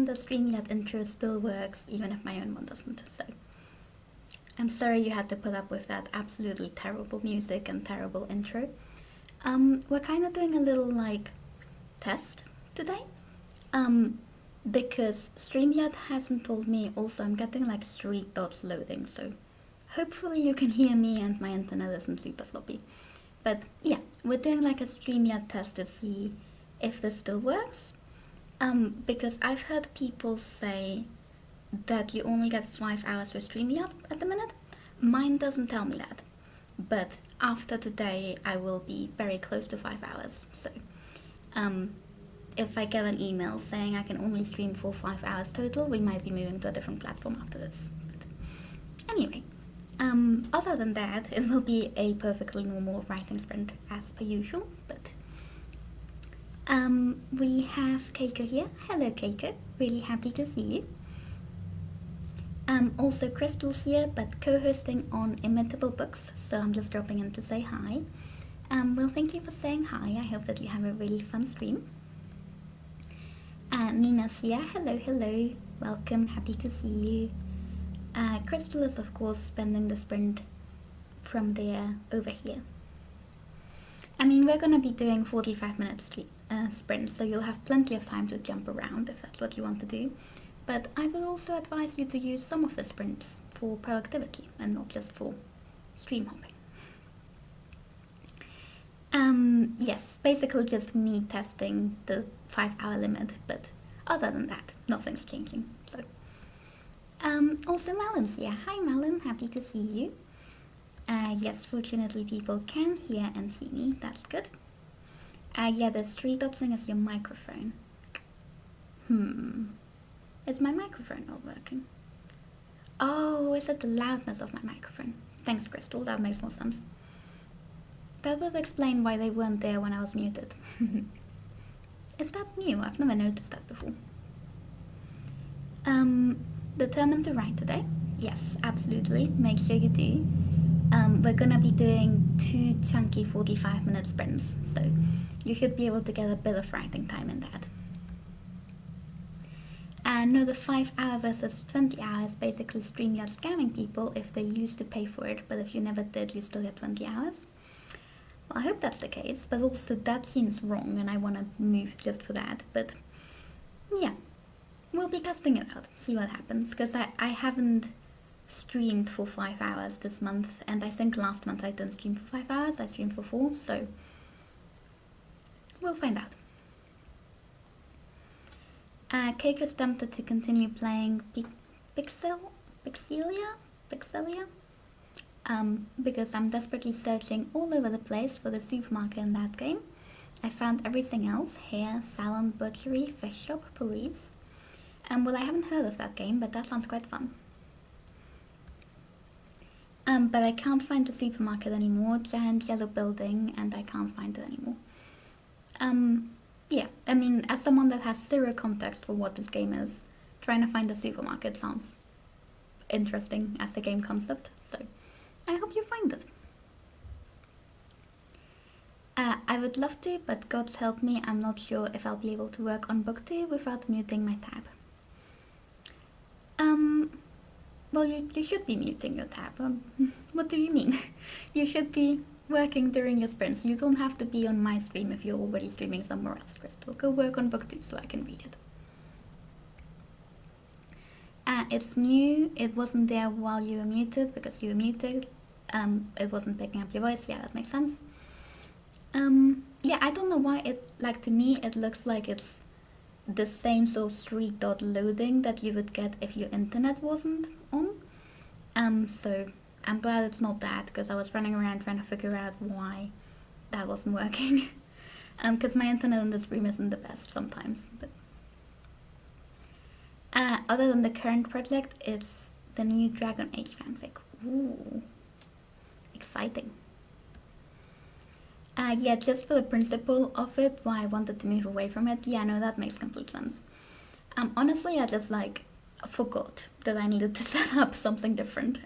the StreamYard intro still works, even if my own one doesn't, so I'm sorry you had to put up with that absolutely terrible music and terrible intro. We're kind of doing a little, like, test today, because StreamYard hasn't told me. Also, I'm getting, like, 3 dots loading, so hopefully you can hear me and my internet isn't super sloppy. But yeah, we're doing, like, a StreamYard test to see if this still works, because I've heard people say that you only get 5 hours with StreamYard at the minute. Mine doesn't tell me that, but after today I will be very close to 5 hours, so if I get an email saying I can only stream for 5 hours total, we might be moving to a different platform after this. But anyway, other than that, it will be a perfectly normal writing sprint as per usual, but we have Keiko here. Hello Keiko, really happy to see you. Also Crystal's here, but co-hosting on Imitable Books, so I'm just dropping in to say hi. Well, thank you for saying hi. I hope that you have a really fun stream. Nina's here. Hello, hello. Welcome, happy to see you. Crystal is, of course, spending the sprint from there over here. I mean, we're going to be doing 45-minute sprints, so you'll have plenty of time to jump around if that's what you want to do. But I will also advise you to use some of the sprints for productivity and not just for stream hopping. Yes, basically just me testing the 5-hour limit, but other than that, nothing's changing. So, also Malin's here. Hi Malin, happy to see you. Yes, fortunately people can hear and see me, that's good. Yeah, the 3 dots thing is your microphone. Is my microphone not working? Oh, is it the loudness of my microphone? Thanks, Crystal, that makes more sense. That would explain why they weren't there when I was muted. Is that new? I've never noticed that before. Determined to write today? Yes, absolutely. Make sure you do. We're gonna be doing 2 chunky 45-minute sprints, so you should be able to get a bit of writing time in that. No, the 5-hour versus 20 hours basically StreamYard scamming people if they used to pay for it, but if you never did, you still get 20 hours. Well, I hope that's the case, but also that seems wrong and I want to move just for that, but yeah, we'll be testing it out, see what happens, because I haven't streamed for 5 hours this month, and I think last month I didn't stream for 5 hours, I streamed for 4, so we'll find out. Keiko's tempted to continue playing Pixelia? Because I'm desperately searching all over the place for the supermarket in that game. I found everything else: hair, salon, butchery, fish shop, police. Well, I haven't heard of that game, but that sounds quite fun. But I can't find the supermarket anymore, giant yellow building, and I can't find it anymore. Yeah, I mean, as someone that has 0 context for what this game is, trying to find a supermarket sounds interesting as a game concept, so I hope you find it. I would love to, but God's help me, I'm not sure if I'll be able to work on book 2 without muting my tab. Well, you should be muting your tab. What do you mean? You should be working during your sprints. You don't have to be on my stream if you're already streaming somewhere else, Crystal. Go work on book 2 so I can read it. It's new. It wasn't there while you were muted because you were muted. It wasn't picking up your voice. Yeah, that makes sense. Yeah, I don't know why to me, it looks like it's the same sort of 3-dot loading that you would get if your internet wasn't on. So I'm glad it's not that, because I was running around trying to figure out why that wasn't working. Because my internet in this room isn't the best sometimes. But other than the current project, it's the new Dragon Age fanfic. Ooh, exciting. Yeah, just for the principle of it, why I wanted to move away from it. Yeah, no, that makes complete sense. Honestly, I just forgot that I needed to set up something different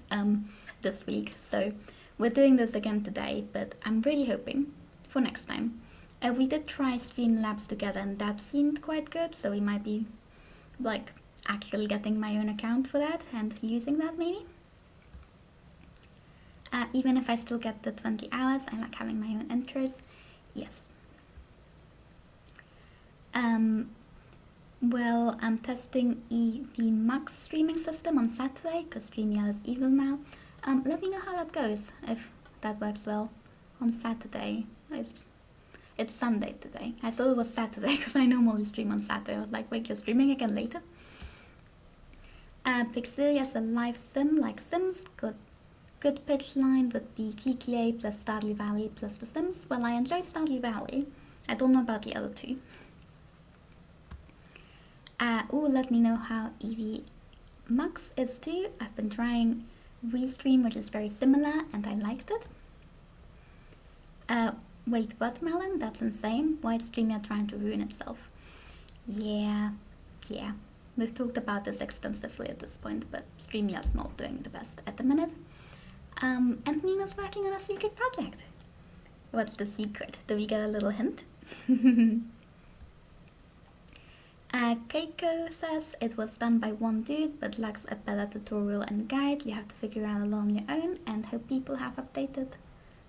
this week, so we're doing this again today, but I'm really hoping for next time. We did try Streamlabs together and that seemed quite good, so we might be like actually getting my own account for that and using that maybe. Even if I still get the 20 hours, I like having my own intros. Yes. Well, I'm testing the Max streaming system on Saturday because StreamYard is evil now. Let me know how that goes, if that works well on Saturday. It's Sunday today. I thought it was Saturday because I normally stream on Saturday. I was like, wait, you're streaming again later? Pixelia's a live sim like Sims. Good pitch line with the GTA plus Stardew Valley plus The Sims. Well, I enjoy Stardew Valley. I don't know about the other two. Let me know how Eevee Max is too. I've been trying Restream, which is very similar, and I liked it. Wait, what, Melon? That's insane. Why is StreamYard trying to ruin itself? Yeah. We've talked about this extensively at this point, but StreamYard's not doing the best at the minute. And Nina's working on a secret project. What's the secret? Do we get a little hint? Keiko says it was done by one dude but lacks a better tutorial and guide. You have to figure out along your own and hope people have updated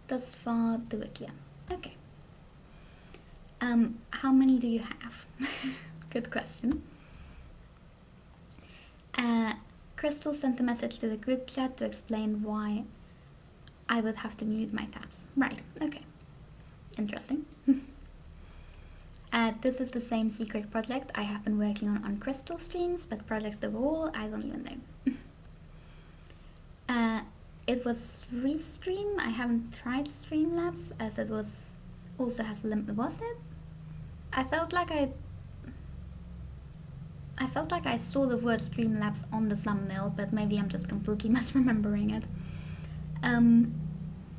thus far the wiki. Okay. How many do you have? Good question. Crystal sent a message to the group chat to explain why I would have to mute my tabs. Right, okay. Interesting. This is the same secret project I have been working on Crystal streams, but projects overall, I don't even know. It was Restream. I haven't tried Streamlabs as it was also has a limit. Was it? I felt like I saw the word Streamlabs on the thumbnail, but maybe I'm just completely misremembering it.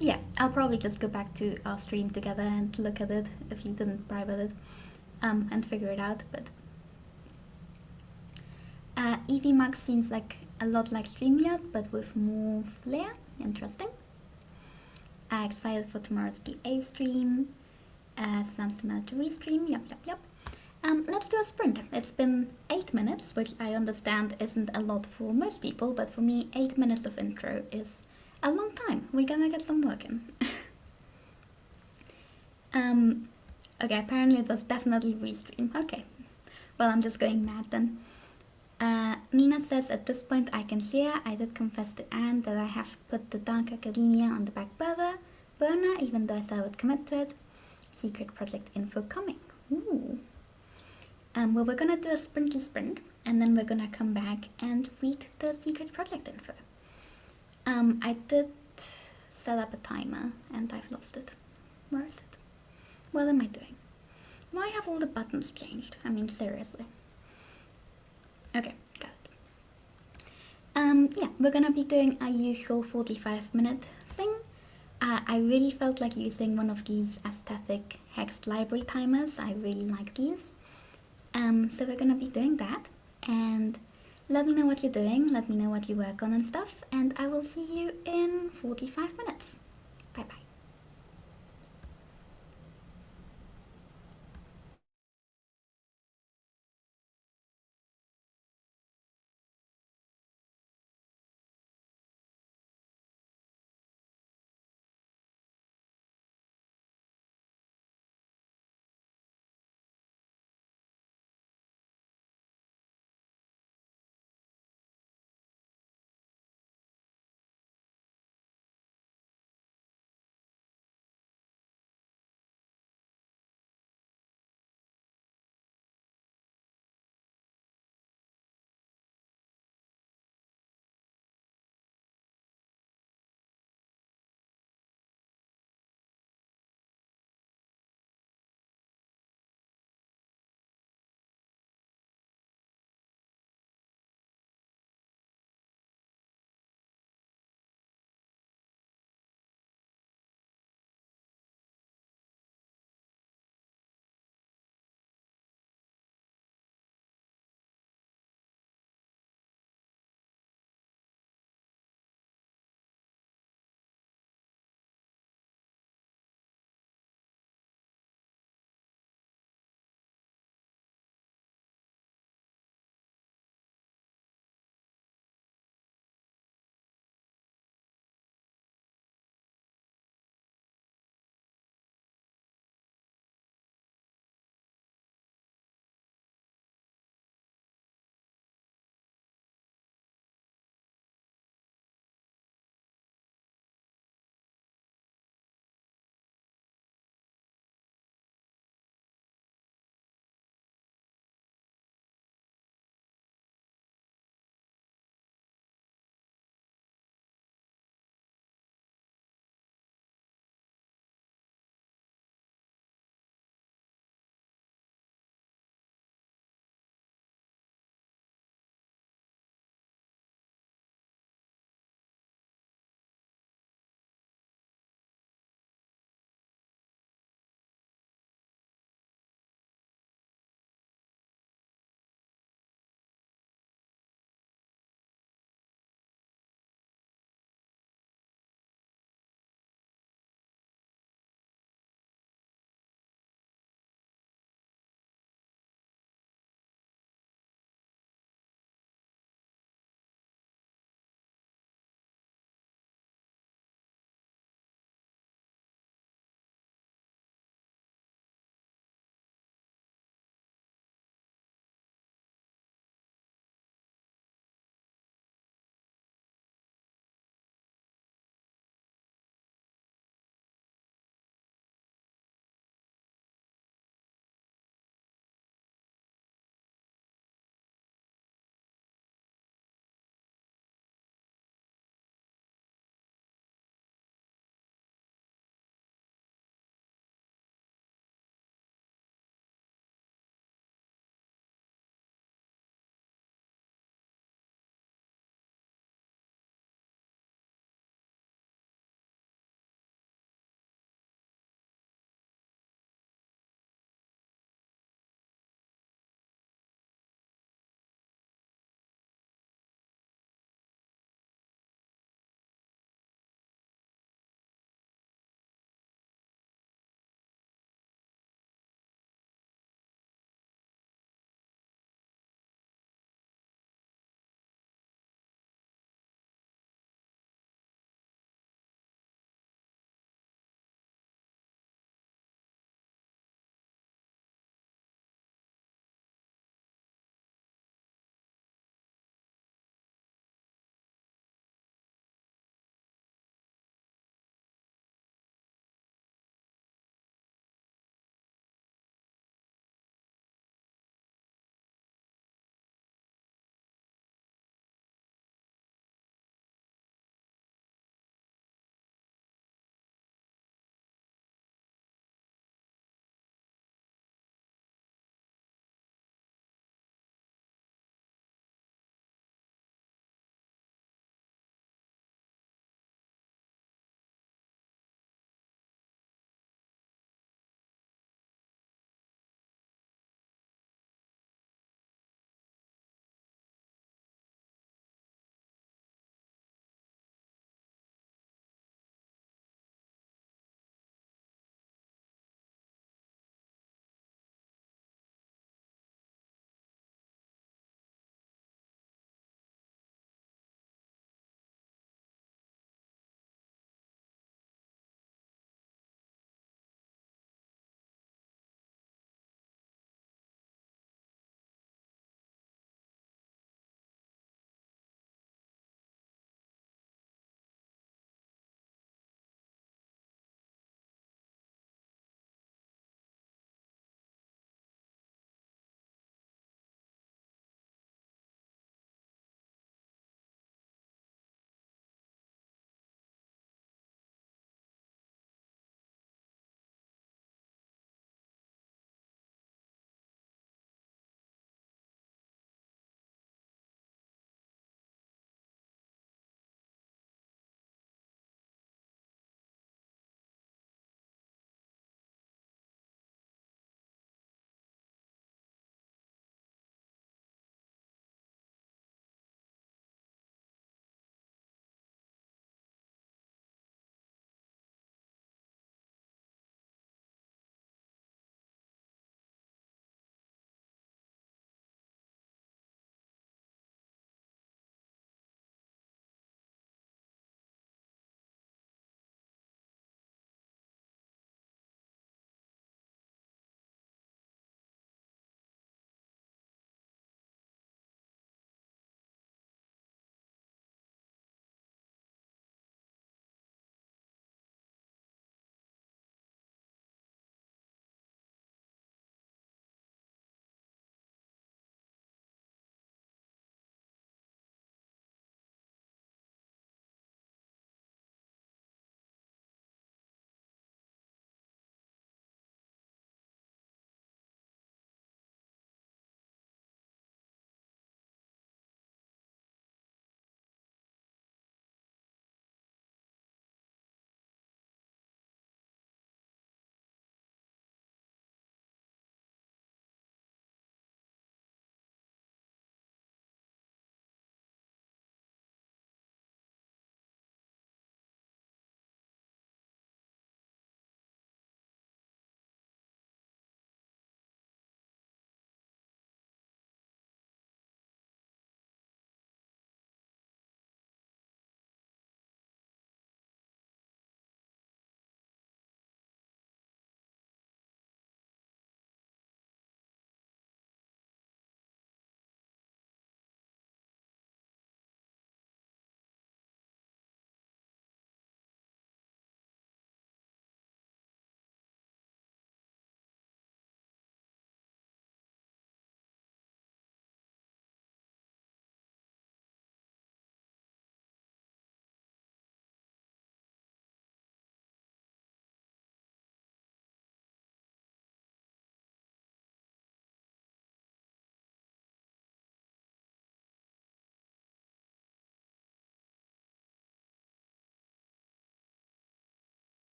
Yeah, I'll probably just go back to our stream together and look at it if you didn't private it, and figure it out. But Eevee Max seems like a lot like StreamYard, but with more flair. Interesting. Excited for tomorrow's DA stream. Sounds similar to Restream. Yep. Let's do a sprint. It's been 8 minutes, which I understand isn't a lot for most people, but for me, 8 minutes of intro is a long time. We're gonna get some work in. Okay, apparently it was definitely Restream. Okay, well, I'm just going mad then. Nina says, at this point I can share. I did confess to Anne that I have put the Dark Academia on the back burner, even though I said I would commit to it. Secret project info coming. Ooh. Well, we're gonna do a sprinty sprint, and then we're gonna come back and read the secret project info. I did set up a timer, and I've lost it. Where is it? What am I doing? Why have all the buttons changed? I mean, seriously. Okay, got it. Yeah, we're gonna be doing our usual 45-minute thing. I really felt like using one of these aesthetic hexed library timers. I really like these. So we're gonna be doing that, and let me know what you're doing, let me know what you work on and stuff, and I will see you in 45 minutes. Bye bye.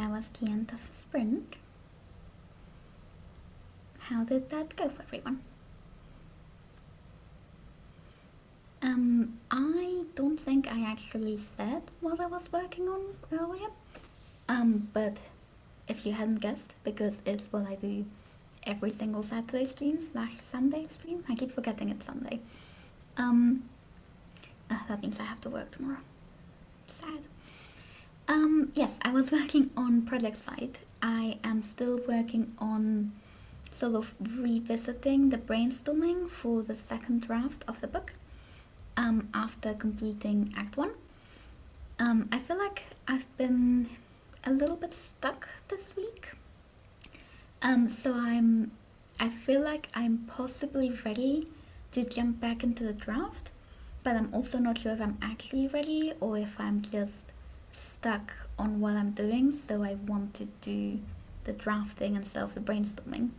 that was the end of the sprint. How did that go for everyone? I don't think I actually said what I was working on earlier. But if you hadn't guessed, because it's what I do every single Saturday stream / Sunday stream. I keep forgetting it's Sunday. That means I have to work tomorrow. Sad. Yes, I was working on project side. I am still working on sort of revisiting the brainstorming for the second draft of the book after completing Act 1. I feel like I've been a little bit stuck this week. So I feel like I'm possibly ready to jump back into the draft, but I'm also not sure if I'm actually ready or if I'm just stuck on what I'm doing, so I want to do the drafting instead of the brainstorming.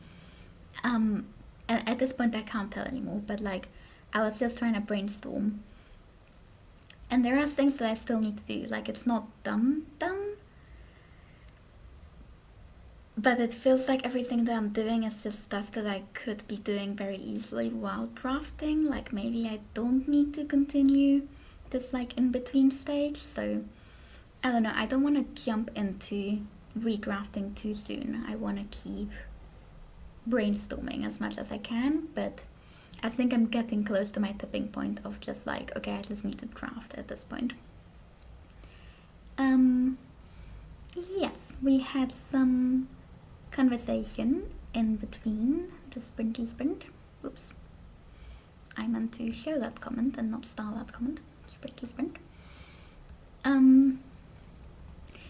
And at this point I can't tell anymore, but like I was just trying to brainstorm. And there are things that I still need to do, like it's not done, but it feels like everything that I'm doing is just stuff that I could be doing very easily while drafting. Like maybe I don't need to continue this like in-between stage, so I don't know, I don't want to jump into redrafting too soon. I want to keep brainstorming as much as I can, but I think I'm getting close to my tipping point of just like, okay, I just need to draft at this point. Yes, we had some conversation in between the sprinty sprint. Oops. I meant to show that comment and not start that comment. Sprinty sprint.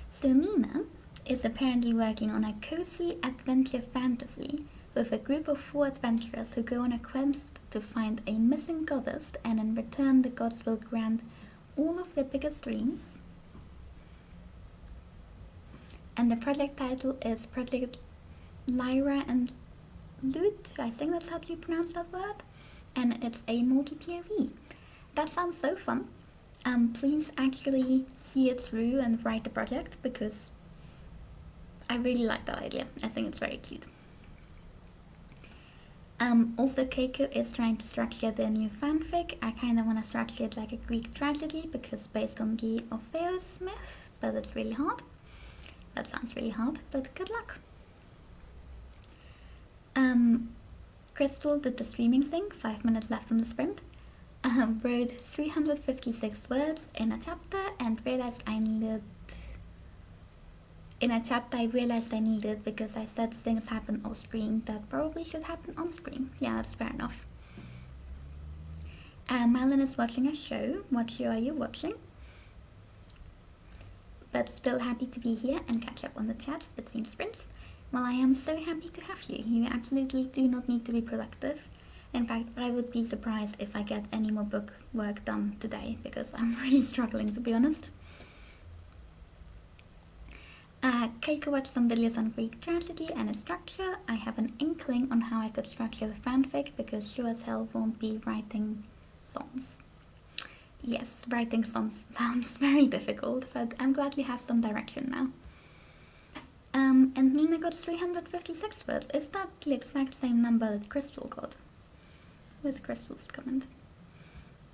So Nina is apparently working on a cozy adventure fantasy with a group of 4 adventurers who go on a quest to find a missing goddess, and in return the gods will grant all of their biggest dreams. And the project title is Project Lyra and Lute, I think that's how you pronounce that word, and it's a multi-POV. That sounds so fun. Please actually see it through and write the project, because I really like that idea. I think it's very cute. Also, Keiko is trying to structure their new fanfic. I kind of want to structure it like a Greek tragedy, because based on the Orpheus myth, but it's really hard. That sounds really hard, but good luck. Crystal did the streaming thing, 5 minutes left on the sprint. Wrote 356 words in a chapter and realized I needed... In a chapter I realized I needed because I said things happen off screen that probably should happen on screen. Yeah, that's fair enough. Malin is watching a show. What show are you watching? But still happy to be here and catch up on the chats between sprints. Well, I am so happy to have you. You absolutely do not need to be productive. In fact, I would be surprised if I get any more book work done today, because I'm really struggling, to be honest. Keiko watched some videos on Greek tragedy and its structure. I have an inkling on how I could structure the fanfic, because sure as hell won't be writing songs. Yes, writing songs sounds very difficult, but I'm glad we have some direction now. And Nina got 356 words. Is that the exact same number that Crystal got? Where's Crystal's comment?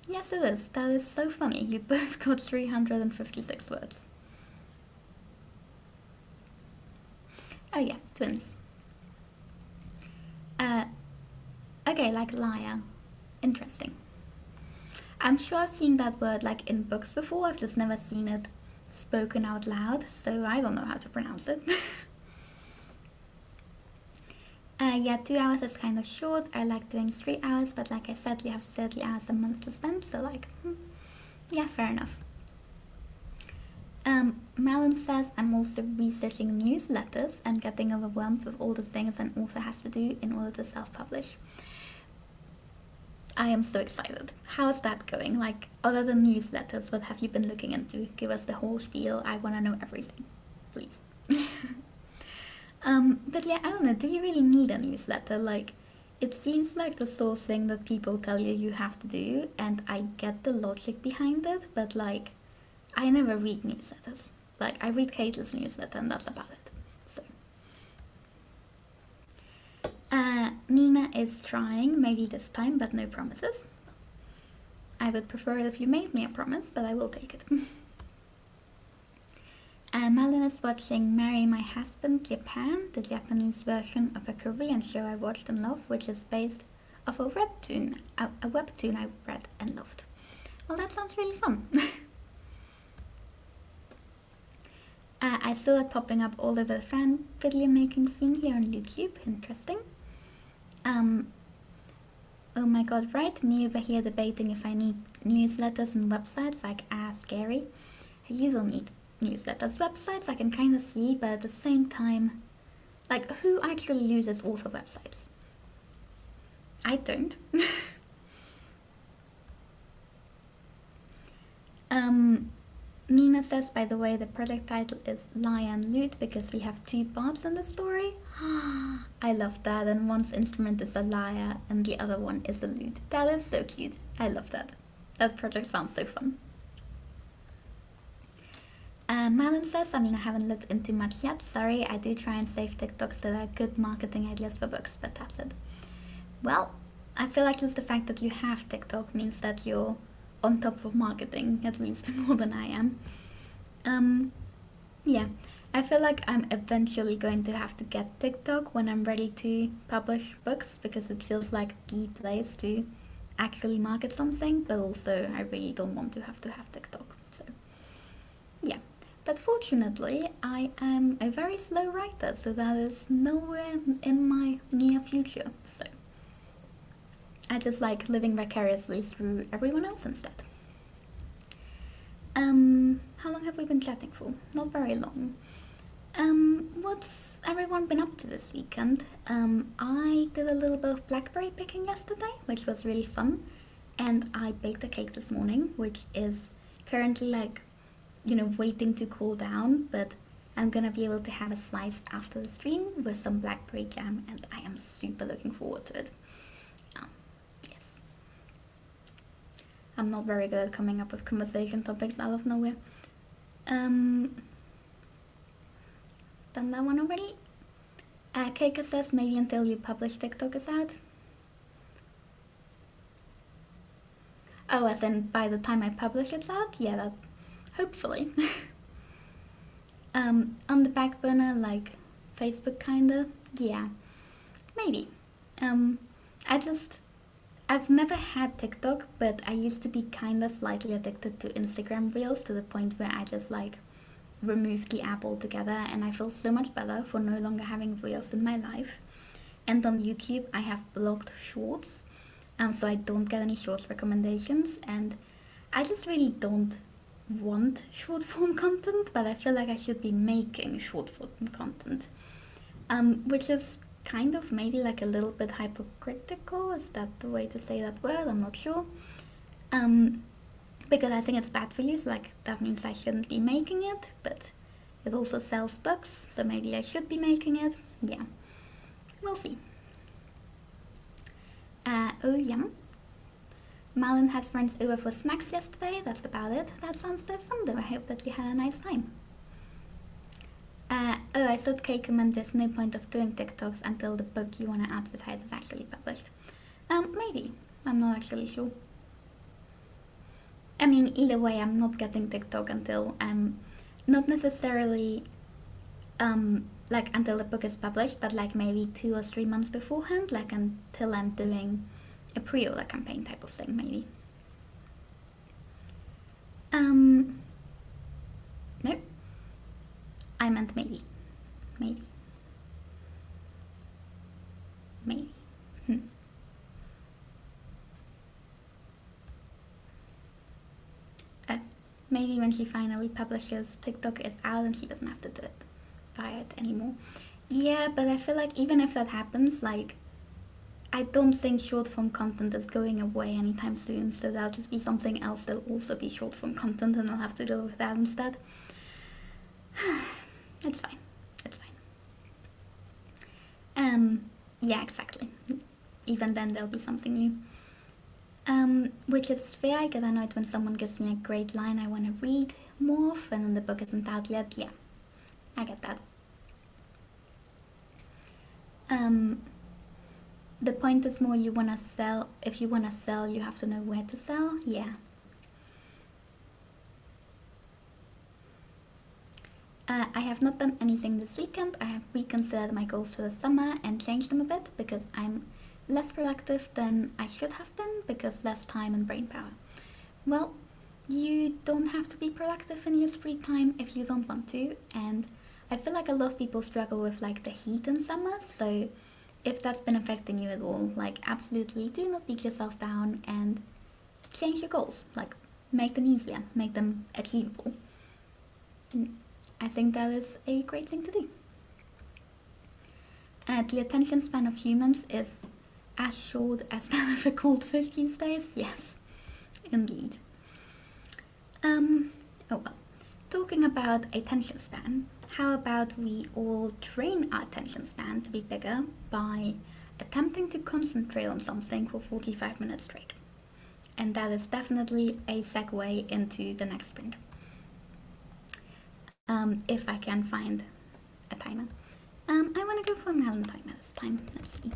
Yes, it is. That is so funny. You both got 356 words. Oh yeah, twins. Okay, like liar. Interesting. I'm sure I've seen that word like in books before, I've just never seen it spoken out loud, so I don't know how to pronounce it. Yeah, 2 hours is kind of short. I like doing 3 hours, but like I said, we have 30 hours a month to spend, so like, yeah, fair enough. Malin says I'm also researching newsletters and getting overwhelmed with all the things an author has to do in order to self-publish. I am so excited. How is that going? Like, other than newsletters, what have you been looking into? Give us the whole spiel. I want to know everything. Please. But yeah, I don't know. Do you really need a newsletter? Like, it seems like the sort of thing that people tell you you have to do, and I get the logic behind it, but like, I never read newsletters. Like, I read Caitl's newsletter and that's about it. So, Nina is trying, maybe this time, but no promises. I would prefer it if you made me a promise, but I will take it. Malin is watching Marry My Husband Japan, the Japanese version of a Korean show I watched and loved, which is based off a webtoon I read and loved. Well, that sounds really fun. I saw it popping up all over the fan video making scene here on YouTube. Interesting. Oh my god, right? Me over here debating if I need newsletters and websites, like, scary. You don't need newsletters. Websites I can kind of see, but at the same time, like, who actually uses author websites? I don't. Nina says, by the way, the project title is Lyre and Lute because we have 2 parts in the story. I love that, and one's instrument is a lyre and the other one is a lute. That is so cute. I love that. That project sounds so fun. Malin says, I haven't looked into much yet. Sorry, I do try and save TikToks that are good marketing ideas for books, but that's it. Well, I feel like just the fact that you have TikTok means that you're on top of marketing, at least more than I am. Yeah, I feel like I'm eventually going to have to get TikTok when I'm ready to publish books, because it feels like the place to actually market something, but also I really don't want to have TikTok, so yeah. But fortunately, I am a very slow writer, so that is nowhere in my near future, so I just like living vicariously through everyone else instead. How long have we been chatting for? Not very long. What's everyone been up to this weekend? I did a little bit of blackberry picking yesterday, which was really fun, and I baked a cake this morning, which is currently like, waiting to cool down, but I'm gonna be able to have a slice after the stream with some blackberry jam, and I am super looking forward to it. Yes. I'm not very good at coming up with conversation topics out of nowhere. Done that one already? Keiko says maybe until you publish TikTok is out. Oh, as in by the time I publish it's out? Yeah, that hopefully. On the back burner, like Facebook kinda? Yeah, maybe. I've never had TikTok, but I used to be kinda slightly addicted to Instagram Reels, to the point where I just like removed the app altogether, and I feel so much better for no longer having Reels in my life. And on YouTube I have blocked Shorts, so I don't get any Shorts recommendations, and I just really don't want short form content, but I feel like I should be making short form content, which is kind of maybe like a little bit hypocritical. Is that the way to say that word? I'm not sure. Because I think it's bad for you, so like that means I shouldn't be making it, but it also sells books, so maybe I should be making it. Yeah, we'll see. Oh yeah. Malin had friends over for snacks yesterday, that's about it. That sounds so fun though, I hope that you had a nice time. Oh, I thought Keiko meant there's no point of doing TikToks until the book you want to advertise is actually published. Maybe. I'm not actually sure. Either way, I'm not getting TikTok until not necessarily like until the book is published, but like maybe 2 or 3 months beforehand, like until I'm doing a pre-order campaign type of thing, maybe. No. I meant maybe. Maybe. Maybe when she finally publishes, TikTok is out and she doesn't have to do it via it anymore. Yeah, but I feel like even if that happens, like, I don't think short form content is going away anytime soon, so that'll just be something else that'll also be short form content, and I'll have to deal with that instead. It's fine. It's fine. Yeah, exactly. Even then there'll be something new. Which is fair. I get annoyed when someone gives me a great line I want to read more of, and then the book isn't out yet. Yeah, I get that. The point is more you want to sell. If you want to sell, you have to know where to sell. Yeah. I have not done anything this weekend. I have reconsidered my goals for the summer and changed them a bit because I'm less productive than I should have been because less time and brain power. Well, you don't have to be productive in your free time if you don't want to, and I feel like a lot of people struggle with like the heat in summer, so if that's been affecting you at all, like absolutely do not beat yourself down and change your goals. Like make them easier, make them achievable. I think that is a great thing to do. The attention span of humans is as short as that of a goldfish these days. Yes, indeed. Oh well. Talking about attention span, how about we all train our attention span to be bigger by attempting to concentrate on something for 45 minutes straight? And that is definitely a segue into the next sprint. If I can find a timer. I want to go for a melon timer this time. Let's see.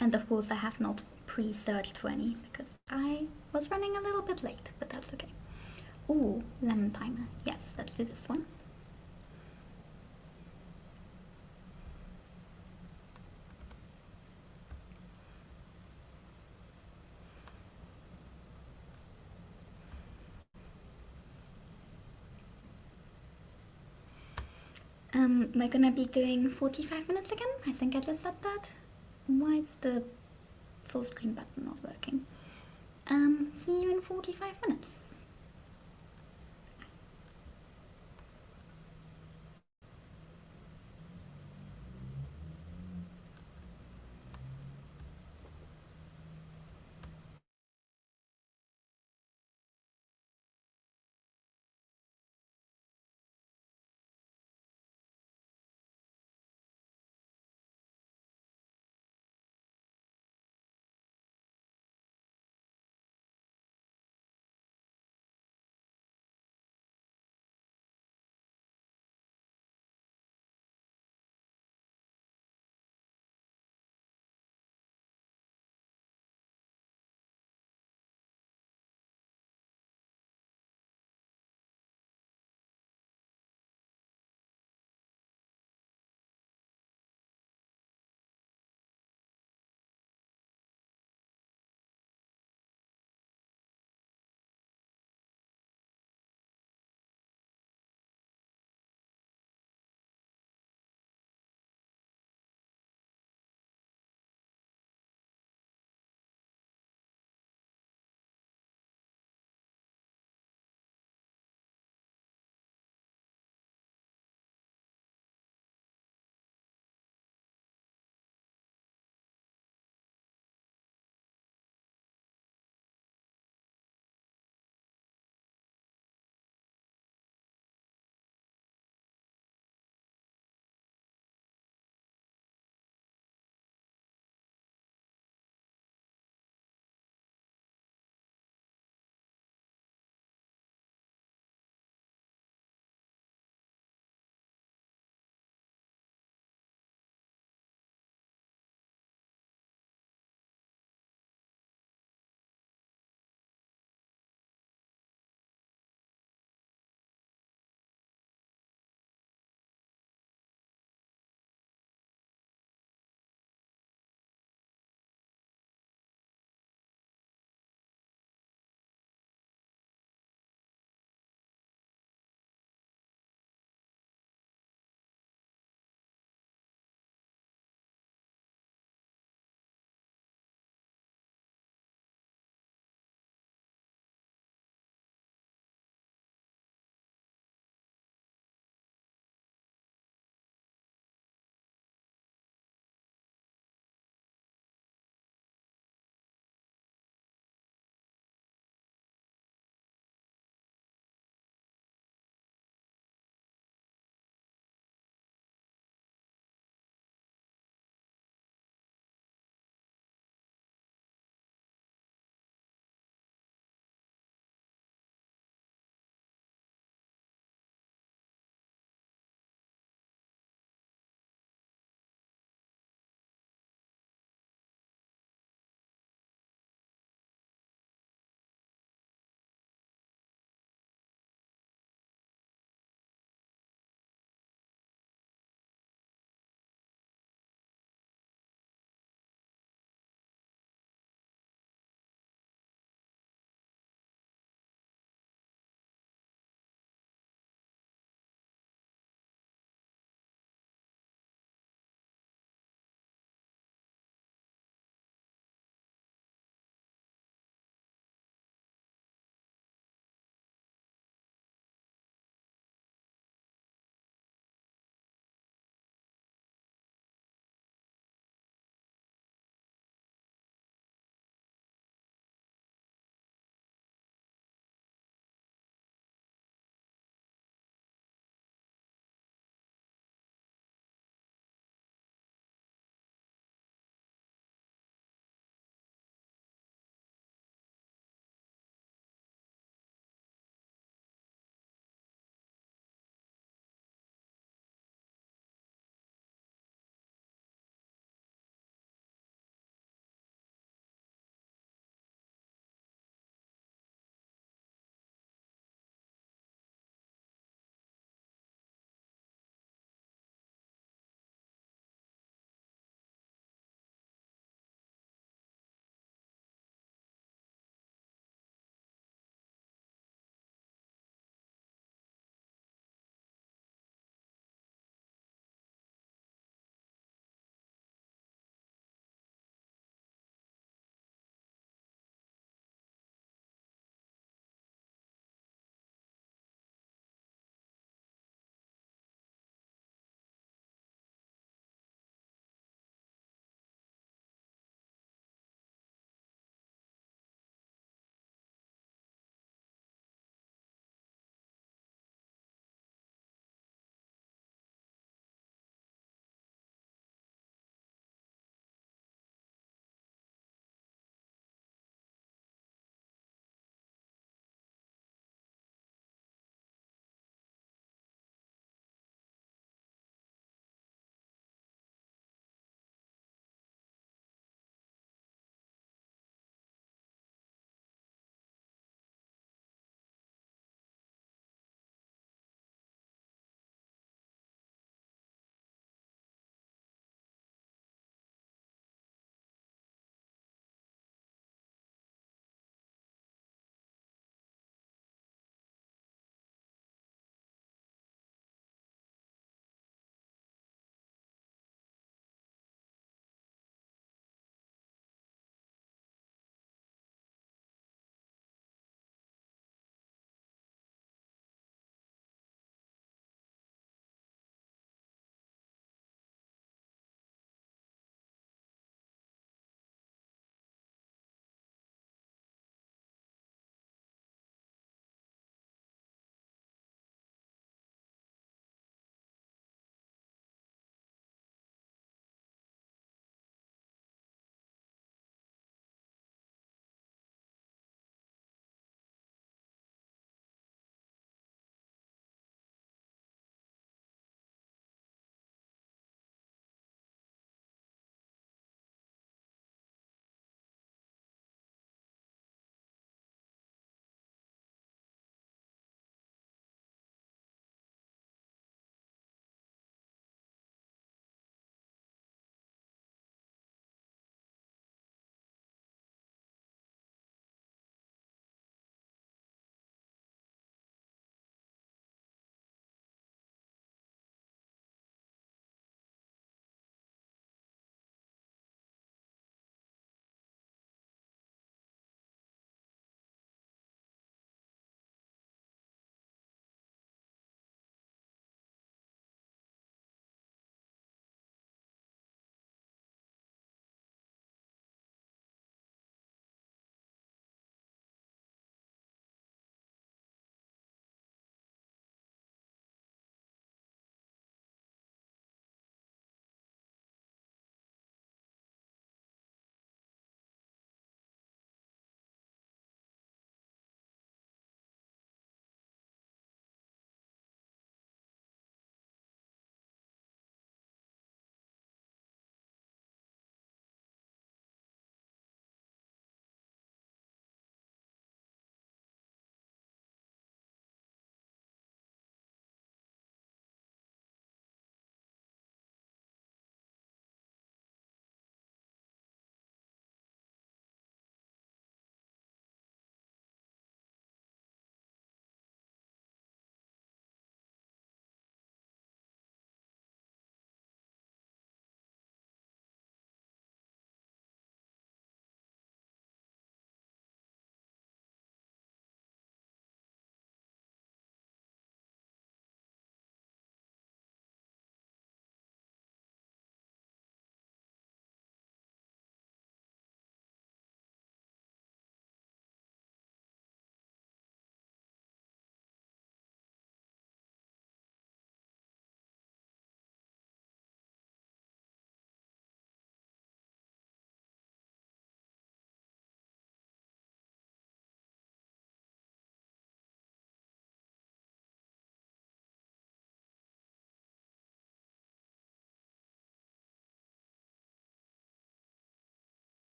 And of course I have not pre-searched for any because I was running a little bit late, but that's okay. Ooh, lemon timer. Yes, let's do this one. We're gonna be doing 45 minutes again. I think I just said that. Why is the full screen button not working? See you in 45 minutes.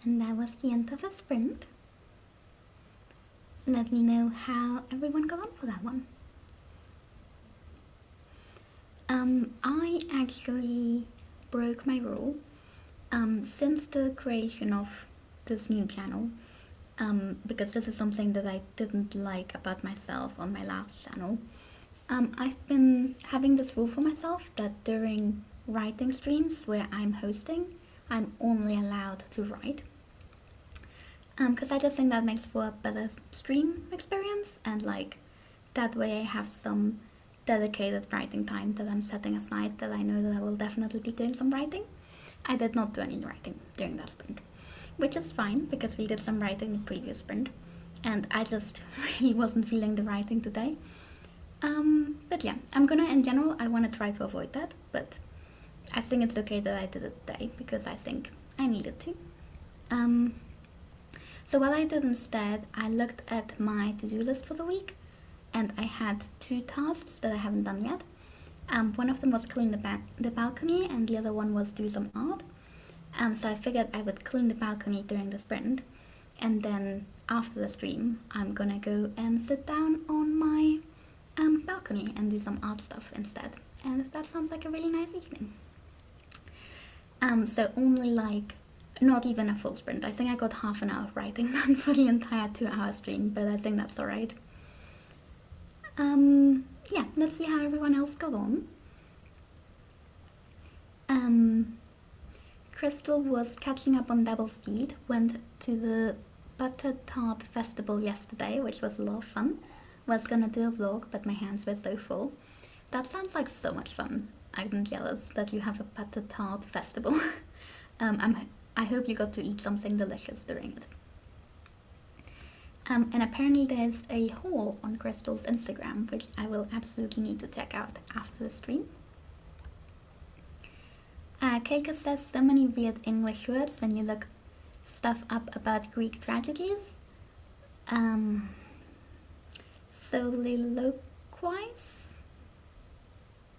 And that was the end of the sprint. Let me know how everyone got on for that one. I actually broke my rule since the creation of this new channel, because this is something that I didn't like about myself on my last channel. I've been having this rule for myself that during writing streams where I'm hosting, I'm only allowed to write. Because I just think that makes for a better stream experience, and like that way I have some dedicated writing time that I'm setting aside, that I know that I will definitely be doing some writing. I did not do any writing during that sprint, which is fine because we did some writing the previous sprint and I just really wasn't feeling the writing today. But yeah, in general, I want to try to avoid that, but I think it's okay that I did it today because I think I needed to. So what I did instead, I looked at my to-do list for the week and I had 2 tasks that I haven't done yet. One of them was clean the balcony and the other one was do some art. So I figured I would clean the balcony during the sprint, and then after the stream I'm gonna go and sit down on my balcony and do some art stuff instead. And that sounds like a really nice evening. So only like not even a full sprint. I think I got half an hour of writing done for the entire 2-hour stream, but I think that's alright. Yeah, let's see how everyone else got on. Crystal was catching up on double speed, went to the Butter Tart Festival yesterday, which was a lot of fun. Was gonna do a vlog, but my hands were so full. That sounds like so much fun. I'm jealous that you have a Butter Tart Festival. I hope you got to eat something delicious during it. And apparently there's a haul on Crystal's Instagram, which I will absolutely need to check out after the stream. Keika says so many weird English words when you look stuff up about Greek tragedies. Soliloquize?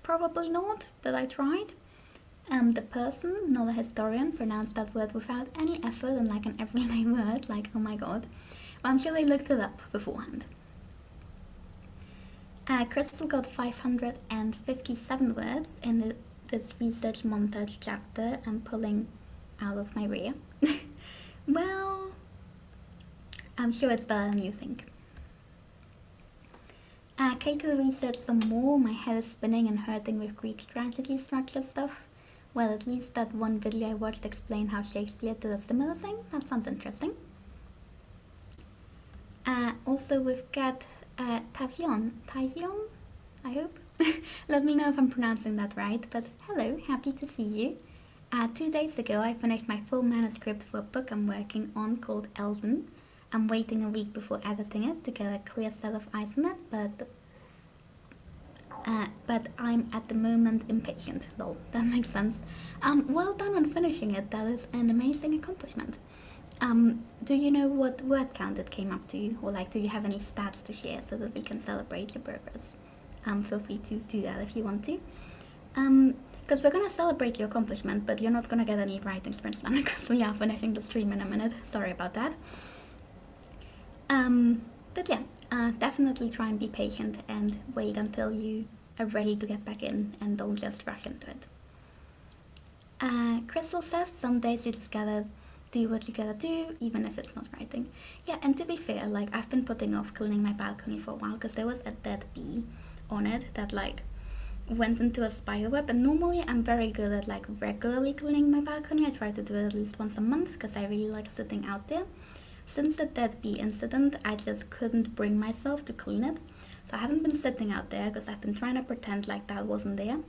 Probably not, but I tried. The person, not a historian, pronounced that word without any effort and like an everyday word, like oh my god. Well, I'm sure they looked it up beforehand. Crystal got 557 words in this research montage chapter I'm pulling out of my rear. Well, I'm sure it's better than you think. Keiko researched some more. My head is spinning and hurting with Greek tragedy structure stuff. Well, at least that one video I watched explained how Shakespeare did a similar thing. That sounds interesting. Also we've got Tavion, I hope. Let me know if I'm pronouncing that right, but hello, happy to see you. 2 days ago I finished my full manuscript for a book I'm working on called Elven. I'm waiting a week before editing it to get a clear set of eyes on it, but I'm at the moment impatient. Lol, that makes sense. Well done on finishing it. That is an amazing accomplishment. Do you know what word count it came up to? Or like, do you have any stats to share so that we can celebrate your progress? Feel free to do that if you want to. Because we're gonna celebrate your accomplishment, but you're not gonna get any writing sprints done because we are finishing the stream in a minute. Sorry about that. But yeah, definitely try and be patient and wait until you are ready to get back in and don't just rush into it. Crystal says some days you just gotta do what you gotta do, even if it's not writing. Yeah, and to be fair, like I've been putting off cleaning my balcony for a while because there was a dead bee on it that like went into a spider web, and normally I'm very good at like regularly cleaning my balcony. I try to do it at least once a month because I really like sitting out there. Since the dead bee incident, I just couldn't bring myself to clean it. So I haven't been sitting out there because I've been trying to pretend like that wasn't there.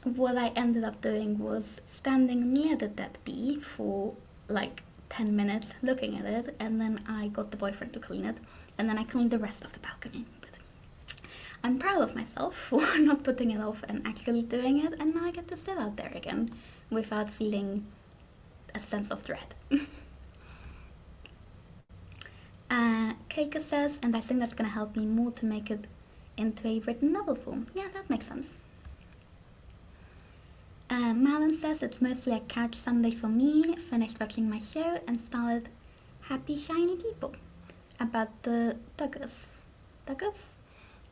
What I ended up doing was standing near the dead bee for like 10 minutes looking at it, and then I got the boyfriend to clean it, and then I cleaned the rest of the balcony. But I'm proud of myself for not putting it off and actually doing it, and now I get to sit out there again without feeling a sense of dread. Keika says, and I think that's gonna help me more to make it into a written novel form. Yeah, that makes sense. Marlon says it's mostly a couch Sunday for me, finished watching my show and started Happy Shiny People about the Duggars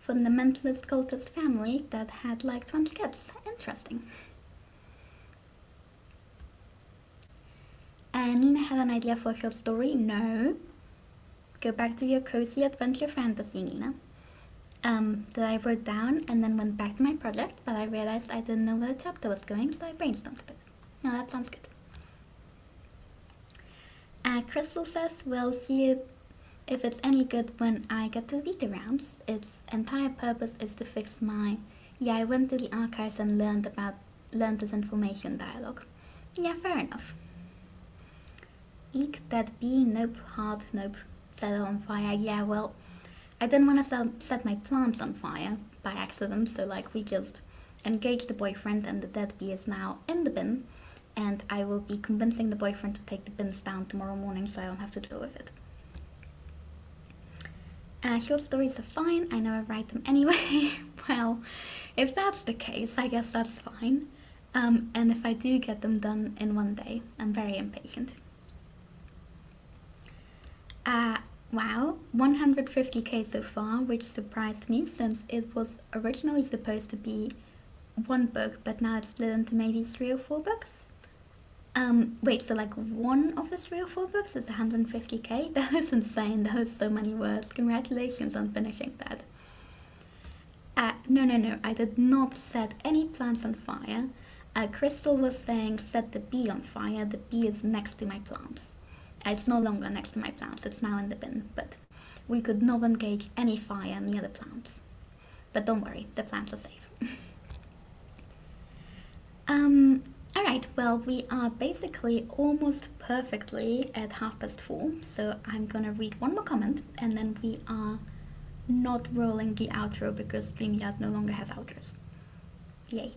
from the mentalist cultist family that had like 20 kids. Interesting. Nina had an idea for a short story. No. Go back to your cozy adventure fantasy, Nina. That I wrote down and then went back to my project, but I realized I didn't know where the chapter was going, so I brainstormed a bit. No, that sounds good. Crystal says, we'll see if it's any good when I get to the beta rounds. Its entire purpose is to fix my, I went to the archives and learned this information dialogue. Yeah, fair enough. Eek, that bee, nope, hard, nope, set it on fire. Yeah, well, I didn't want to set my plants on fire by accident, so like we just engaged the boyfriend and the dead bee is now in the bin, and I will be convincing the boyfriend to take the bins down tomorrow morning so I don't have to deal with it. Short stories are fine, I never write them anyway. Well, if that's the case, I guess that's fine. And if I do get them done in one day, I'm very impatient. Wow, 150k so far, which surprised me since it was originally supposed to be one book, but now it's split into maybe 3 or 4 books. Wait, so like one of the 3 or 4 books is 150k? That is insane, that is so many words. Congratulations on finishing that. No, I did not set any plants on fire. Crystal was saying set the bee on fire. The bee is next to my plants. It's no longer next to my plants, it's now in the bin, but we could not engage any fire near the plants. But don't worry, the plants are safe. Alright, well, we are basically almost perfectly at 4:30, so I'm gonna read one more comment, and then we are not rolling the outro because StreamYard no longer has outros. Yay.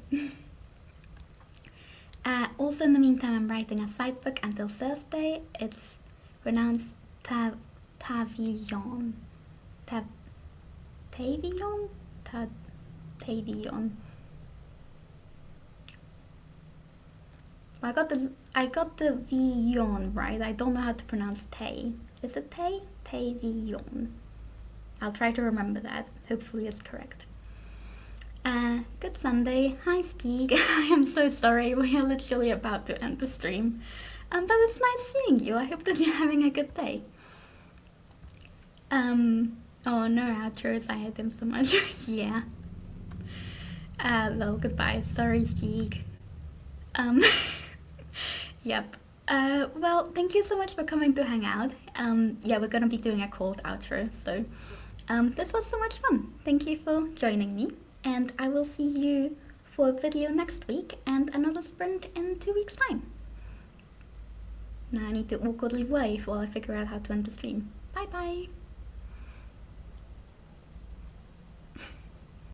Also, in the meantime, I'm writing a side book until Thursday. It's pronounced Tavion. Tavion? Tavion. I got the Vion right. I don't know how to pronounce Tay. Is it Tay? Tavion. I'll try to remember that. Hopefully it's correct. Good Sunday. Hi, Steeg. I am so sorry. We are literally about to end the stream. But it's nice seeing you. I hope that you're having a good day. Oh, no outros. I hate them so much. Yeah. Lol, goodbye. Sorry, Steeg. Yep. Well, thank you so much for coming to hang out. Yeah, we're gonna be doing a cold outro, so this was so much fun. Thank you for joining me, and I will see you for a video next week and another sprint in 2 weeks' time. Now I need to awkwardly wave while I figure out how to end the stream. Bye bye!